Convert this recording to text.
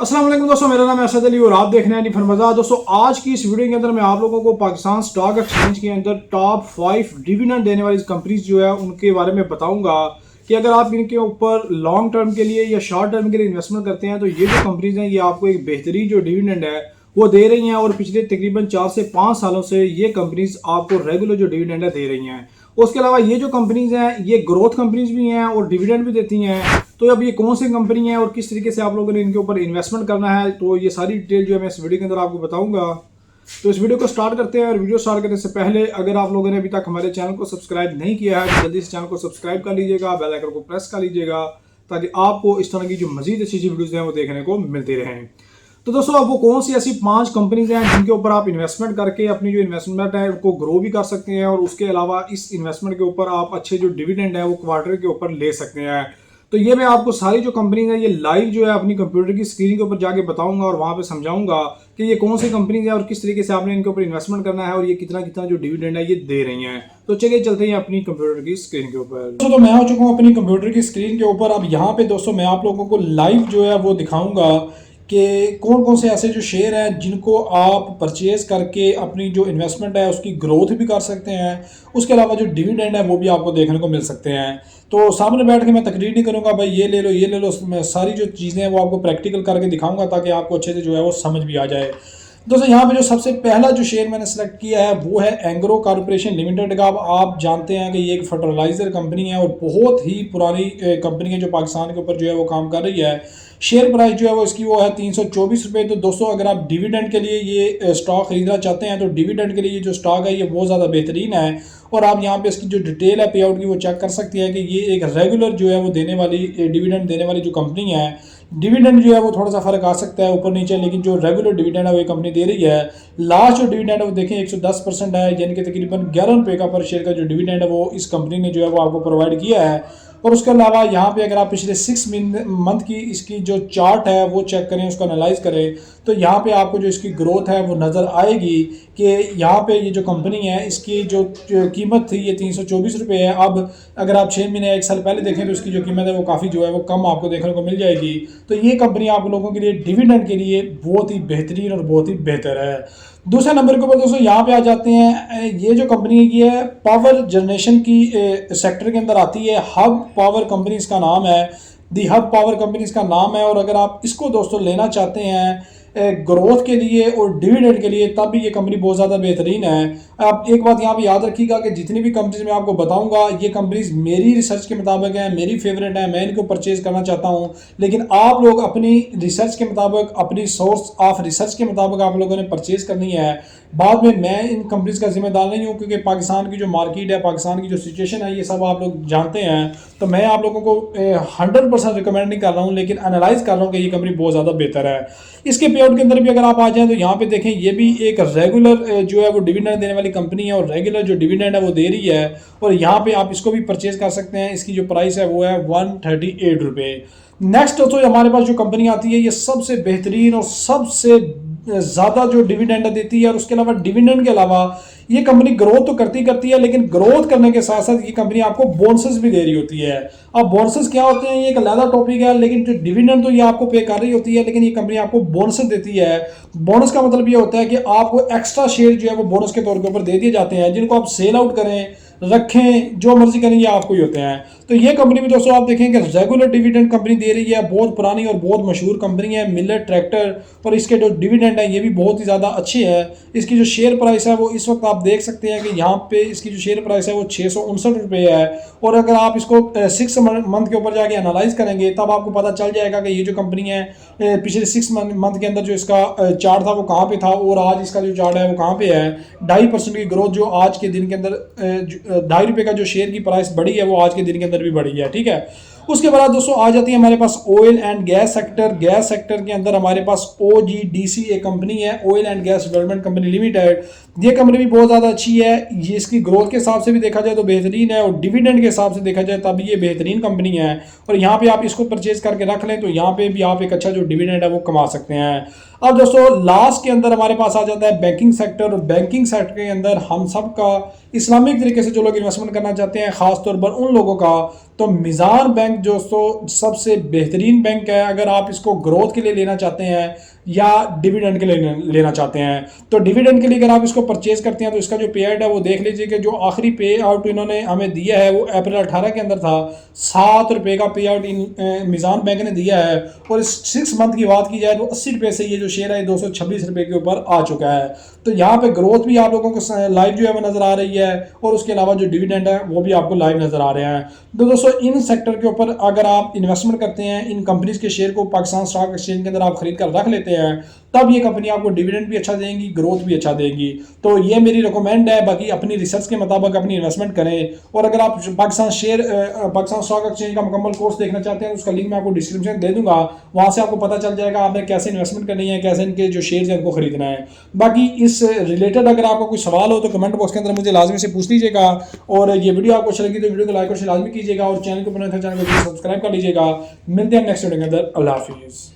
अस्सलाम वालेकुम दोस्तों, मेरा नाम है असद अली और आप देख रहे हैं फरमजा। दोस्तों, आज की इस वीडियो के अंदर मैं आप लोगों को पाकिस्तान स्टॉक एक्सचेंज के अंदर टॉप 5 डिविडेंड देने वाली कंपनीज जो है उनके बारे में बताऊंगा कि अगर आप इनके ऊपर लॉन्ग टर्म के लिए या शॉर्ट टर्म के लिए इन्वेस्टमेंट करते हैं तो ये जो कंपनीज हैं ये आपको एक बेहतरीन जो डिविडेंड है वो दे रही हैं। और पिछले तकरीबन 4 से 5 सालों से ये कंपनीज आपको रेगुलर जो डिविडेंड है दे रही हैं। उसके अलावा ये जो कंपनीज हैं ये ग्रोथ कंपनीज भी हैं और डिविडेंड भी देती हैं। तो अब ये कौन सी कंपनी है और किस तरीके से आप लोगों ने इनके ऊपर इन्वेस्टमेंट करना है, तो ये सारी डिटेल जो है मैं इस वीडियो के अंदर आपको बताऊंगा। तो इस वीडियो को स्टार्ट करते हैं। और वीडियो स्टार्ट करने से पहले अगर आप लोगों ने अभी तक हमारे चैनल को सब्सक्राइब नहीं किया है तो जल्दी से चैनल को सब्सक्राइब कर लीजिएगा, बेल आइकन को प्रेस कर लीजिएगा ताकि आपको इस तरह की जो मजीद अच्छी अच्छी वीडियोज़ हैं वो देखने को मिलती रहें। तो दोस्तों, अब वो कौन सी ऐसी 5 कंपनीज हैं जिनके ऊपर आप इन्वेस्टमेंट करके अपनी जो इन्वेस्टमेंट है उनको ग्रो भी कर सकते हैं और उसके अलावा इस इन्वेस्टमेंट के ऊपर आप अच्छे जो डिविडेंड है वो क्वार्टर के ऊपर ले सकते हैं। तो ये मैं आपको सारी जो कंपनीज है ये लाइव जो है अपनी कंप्यूटर की स्क्रीन के ऊपर जाके बताऊंगा और वहां पे समझाऊंगा कि ये कौन सी कंपनीज है और किस तरीके से आपने इनके ऊपर इन्वेस्टमेंट करना है और ये कितना कितना जो डिविडेंड है ये दे रही हैं। तो चलिए चलते हैं अपनी कंप्यूटर की स्क्रीन के ऊपर। तो मैं आ चुका हूँ अपनी कंप्यूटर की स्क्रीन के ऊपर। अब यहाँ पे दोस्तों मैं आप लोगों को लाइव जो है वो दिखाऊंगा कि कौन कौन से ऐसे जो शेयर हैं जिनको आप परचेज करके अपनी जो इन्वेस्टमेंट है उसकी ग्रोथ भी कर सकते हैं। उसके अलावा जो डिविडेंड है वो भी आपको देखने को मिल सकते हैं। तो सामने बैठ के मैं तकरीर नहीं करूंगा भाई ये ले लो ये ले लो, मैं सारी जो चीज़ें हैं वो आपको प्रैक्टिकल करके दिखाऊंगा ताकि आपको अच्छे से जो है वो समझ भी आ जाए। दोस्तों, यहाँ पे जो सबसे पहला जो शेयर मैंने सेलेक्ट किया है वो है एंग्रो कॉर्पोरेशन लिमिटेड का। अब आप जानते हैं कि ये एक फर्टिलाइजर कंपनी है और बहुत ही पुरानी कंपनी है जो पाकिस्तान के ऊपर जो है वो काम कर रही है। शेयर प्राइस जो है वो इसकी वो है 324 रुपये। तो दोस्तों, अगर आप डिविडेंड के लिए ये स्टॉक खरीदना चाहते हैं तो डिविडेंड के लिए जो स्टॉक है ये बहुत ज़्यादा बेहतरीन है। और आप यहाँ पे इसकी जो डिटेल है पे आउट की वो चेक कर सकते हैं कि ये एक रेगुलर जो है वो देने वाली डिविडेंड देने वाली जो कंपनी है। डिविडेंड जो है वो थोड़ा सा फर्क आ सकता है ऊपर नीचे, लेकिन जो रेगुलर डिविडेंड है वो ये कंपनी दे रही है। लास्ट जो डिविडेंड है वो देखें 110% है, यानी कि तकरीबन 11 रुपये का पर शेयर का जो डिविडेंड है वो इस कंपनी ने जो है वो आपको प्रोवाइड किया है। और उसके अलावा यहाँ पे अगर आप पिछले 6 मंथ की इसकी जो चार्ट है वो चेक करें, उसको एनालाइज करें, तो यहाँ पे आपको जो इसकी ग्रोथ है वो नज़र आएगी कि यहाँ पे ये जो कंपनी है इसकी जो कीमत थी ये 324 रुपये है। अब अगर आप 6 महीने 1 साल पहले देखें तो इसकी जो कीमत है वो काफ़ी जो है वो कम आपको देखने को मिल जाएगी। तो ये कंपनी आप लोगों के लिए डिविडेंड के लिए बहुत ही बेहतरीन और बहुत ही बेहतर है। दूसरे नंबर के ऊपर दोस्तों यहाँ पे आ जाते हैं। ये जो कंपनी की है पावर जनरेशन की सेक्टर के अंदर आती है। हब पावर कंपनी इसका नाम है, दी हब पावर कंपनी इसका नाम है। और अगर आप इसको दोस्तों लेना चाहते हैं ग्रोथ के लिए और डिविडेंड के लिए तब भी ये कंपनी बहुत ज़्यादा बेहतरीन है। आप एक बात यहाँ पे याद रखिएगा कि जितनी भी कंपनीज मैं आपको बताऊंगा ये कंपनीज मेरी रिसर्च के मुताबिक है, मेरी फेवरेट है, मैं इनको परचेज करना चाहता हूँ। लेकिन आप लोग अपनी रिसर्च के मुताबिक, अपनी सोर्स ऑफ रिसर्च के मुताबिक आप लोगों ने परचेज करनी है। बाद में मैं इन कंपनीज का जिम्मेदार नहीं हूँ क्योंकि पाकिस्तान की जो मार्केट है, पाकिस्तान की जो सिचुएशन है ये सब आप लोग जानते हैं। तो मैं आप लोगों को 100% रिकमेंड नहीं कर रहा हूँ, लेकिन एनालाइज कर रहा हूँ कि ये कंपनी बहुत ज़्यादा बेहतर है। इसके पे आउट के अंदर भी अगर आप आ जाएं तो यहाँ पे देखें ये भी एक रेगुलर जो है वो डिविडेंड देने वाली कंपनी है और रेगुलर जो डिविडेंड है वो दे रही है। और यहाँ पे आप इसको भी परचेज कर सकते हैं। इसकी जो प्राइस है वो है 138 रुपये। नेक्स्ट दोस्तों हमारे पास जो कंपनी आती है ये सबसे बेहतरीन और सबसे ज़्यादा जो डिविडेंड देती है। और उसके अलावा डिविडेंड के अलावा ये कंपनी ग्रोथ तो करती है, लेकिन ग्रोथ करने के साथ साथ ये कंपनी आपको बोनसेस भी दे रही होती है। अब बोनसेस क्या होते हैं ये एक अलग टॉपिक है, लेकिन जो डिविडेंड तो ये आपको पे कर रही होती है, लेकिन ये कंपनी आपको बोनसेस देती है। बोनस का मतलब ये होता है कि आपको एक्स्ट्रा शेयर जो है वो बोनस के तौर के ऊपर दे दिए जाते हैं, जिनको आप सेल आउट करें, रखें, जो मर्जी करें, ये आपको ही होते हैं। तो ये कंपनी में दोस्तों आप देखेंगे रेगुलर डिविडेंड कंपनी दे रही है। बहुत पुरानी और बहुत मशहूर कंपनी है मिलर ट्रैक्टर, और इसके जो डिविडेंड है ये भी बहुत ही ज़्यादा अच्छे है। इसकी जो शेयर प्राइस है वो इस वक्त आप देख सकते हैं कि यहाँ पे इसकी जो शेयर प्राइस है वो 659 रुपये है। और अगर आप इसको 6 मंथ के ऊपर जाके एनालाइज करेंगे तब आपको पता चल जाएगा कि ये जो कंपनी है पिछले 6 मंथ के अंदर जो इसका चार्ट था वो कहाँ पे था और आज इसका जो चार्ट है वो कहाँ पे है। 2.5% की ग्रोथ जो आज के दिन के अंदर 2.5 रुपये का जो शेयर की प्राइस बढ़ी है वो आज के दिन के अंदर भी बढ़ी है। ठीक है, उसके बाद दोस्तों आ जाती है हमारे पास oil and gas sector. Gas sector के अंदर हमारे पास OGDC एक कंपनी है, oil and gas development company limited. ये कंपनी भी बहुत ज़्यादा अच्छी है, ये इसकी ग्रोथ के हिसाब से भी देखा जाए तो बेहतरीन है, और डिविडेंड के हिसाब से देखा जाए तब ये बेहतरीन कंपनी है। और यहाँ पे आप इसको परचेज करके रख लें तो यहाँ पे भी आप एक अच्छा जो डिविडेंड है वो कमा सकते हैं। अब दोस्तों लास्ट के अंदर हमारे पास आ जाता है बैंकिंग सेक्टर, और बैंकिंग सेक्टर के अंदर हम सब का इस्लामिक तरीके से जो लोग इन्वेस्टमेंट करना चाहते हैं, ख़ासतौर पर उन लोगों का, तो मिज़ान बैंक दोस्तों सबसे बेहतरीन बैंक है अगर आप इसको ग्रोथ के लिए लेना चाहते हैं या डिविडेंड के लिए लेना चाहते हैं। तो डिविडेंड के लिए अगर आप इसको परचेज करते हैं तो इसका जो पे आउट है वो देख लीजिए कि जो आखिरी पे आउट इन्होंने हमें दिया है वो अप्रैल 18 के अंदर था, ₹7 का पे आउट मिज़ान बैंक ने दिया है। और इस 6 मंथ की बात की जाए तो 80 रुपये से ये जो शेयर है ₹226 के ऊपर आ चुका है। तो यहाँ पे ग्रोथ भी आप लोगों को लाइव जो है वो नज़र आ रही है, और उसके अलावा जो डिविडेंड है वो भी आपको लाइव नज़र आ रहे हैं। तो दोस्तों इन सेक्टर के ऊपर अगर आप इन्वेस्टमेंट करते हैं, इन कंपनीज के शेयर को पाकिस्तान स्टॉक एक्सचेंज के अंदर आप खरीद कर रख लेते हैं, तब ये कंपनी आपको डिविडेंड भी अच्छा देंगी, ग्रोथ भी अच्छा देंगी। तो ये मेरी रिकमेंड है, बाकी अपनी रिसर्च के मुताबिक अपनी इन्वेस्टमेंट करें। और अगर आप पाकिस्तान स्टॉक एक्सचेंज का मुकम्मल कोर्स देखना चाहते हैं तो उसका लिंक मैं आपको डिस्क्रिप्शन दे दूंगा, वहाँ से आपको पता चल जाएगा आपने कैसे इन्वेस्टमेंट करनी है, कैसे इनके जो शेयर्स हैं उनको खरीदना है। बाकी इस रिलेटेड अगर आपका कोई सवाल हो तो कमेंट बॉक्स के अंदर मुझे लाजमी से पूछ लीजिएगा। और ये वीडियो आपको अच्छी लगी तो वीडियो को लाइक और शेयर लाजमी कीजिएगा, और चैनल को सब्सक्राइब कर लीजिएगा। मिलते हैं नेक्स्ट वीडियो के अंदर। अल्लाह हाफिज़।